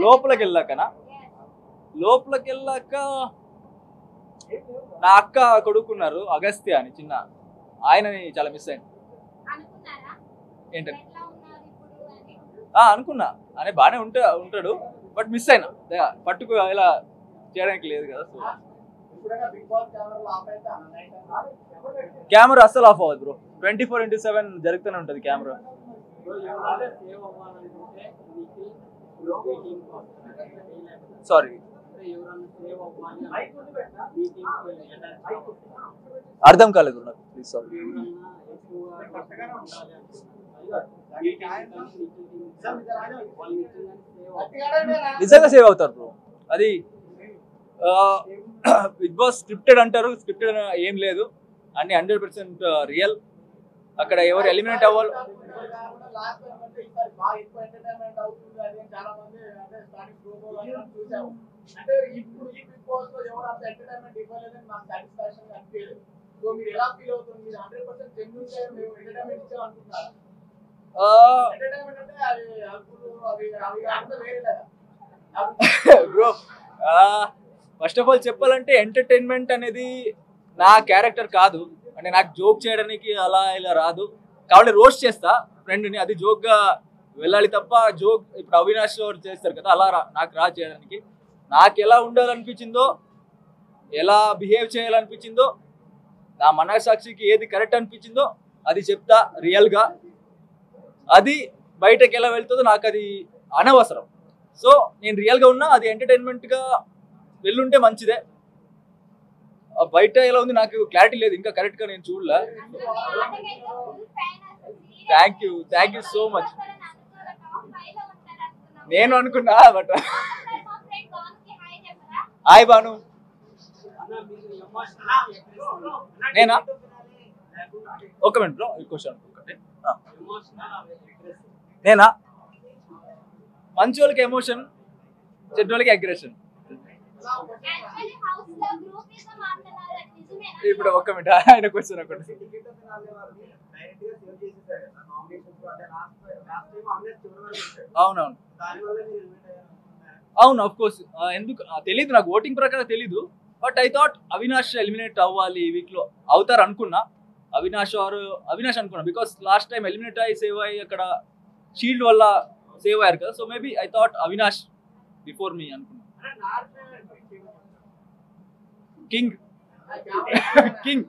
లోపలికి వెళ్ళాకనా? లోపలికి వెళ్ళాక నా అక్క కొడుకున్నారు అగస్త్య అని చిన్న, ఆయనని చాలా మిస్ అయింది. ఏంటంటే అనుకున్నా అనే బాగానే ఉంటాడు, బట్ మిస్ అయినా పట్టుకు ఇలా చేయడానికి లేదు కదా. సో కెమెరా అస్సలు ఆఫ్ అవ్వదు బ్రో, 24/7 జరుగుతూనే ఉంటుంది కెమెరా. సారీ అర్థం కాలేదు నాకు, ప్లీజ్ సారీ. నిజంగా సేవ్ అవుతారు బ్రో. అది బిగ్ బాస్ స్క్రిప్టెడ్ అంటారు, స్క్రిప్టెడ్ ఏం లేదు, అన్ని 100% రియల్. అక్కడ ఎవరు ఎలిమినేట్ అవ్వాలి బ్రో. ఫస్ట్ ఆఫ్ ఆల్ చెప్పాలంటే ఎంటర్టైన్మెంట్ అనేది నా క్యారెక్టర్ కాదు, అంటే నాకు జోక్ చేయడానికి అలా ఇలా రాదు. కాబట్టి రోస్ట్ చేస్తా ఫ్రెండ్ని, అది జోక్గా వెళ్ళాలి తప్ప జోక్ ఇప్పుడు అవినాష్ చేస్తారు కదా అలా నాకు రా చేయడానికి. నాకు ఎలా ఉండాలనిపించిందో, ఎలా బిహేవ్ చేయాలనిపించిందో, నా మనసాక్షికి ఏది కరెక్ట్ అనిపించిందో అది చెప్తా రియల్గా. అది బయటకు ఎలా వెళ్తుందో నాకు అది అనవసరం. సో నేను రియల్గా ఉన్నా, అది ఎంటర్టైన్మెంట్గా వెళ్ళుంటే మంచిదే. బయట ఎలా ఉంది నాకు క్లారిటీ లేదు, ఇంకా కరెక్ట్గా నేను చూడలే. Thank you so much. నేను అనుకున్నా, బట్ హాయ్ బాను. నేనా? ఒక మినిట్ బ్రో, క్వశ్చన్ ఒకటి. నేనా? మంచి వాళ్ళకి ఎమోషన్, చెడ్డ వాళ్ళకి అగ్రెషన్. ఇప్పుడు ఒక్క మినిట్, ఆయన క్వశ్చన్ ఒకటి. అవునవును అవును, ఆఫ్ కోర్స్. ఎందుకు తెలీదు నాకు, ఓటింగ్ ప్రకారం తెలీదు, but I thought Avinash eliminate అవ్వాలి ఈ వీక్ లో, అవుతారు అనుకున్నా. అవినాష్ అనుకున్నా, బికాస్ లాస్ట్ టైం ఎలిమినేట్ అయ్యి సేవ్ అయ్యి అక్కడ షీల్డ్ వల్ల సేవ్ అయ్యారు కదా. So maybe I thought Avinash before me అనుకున్నా. కింగ్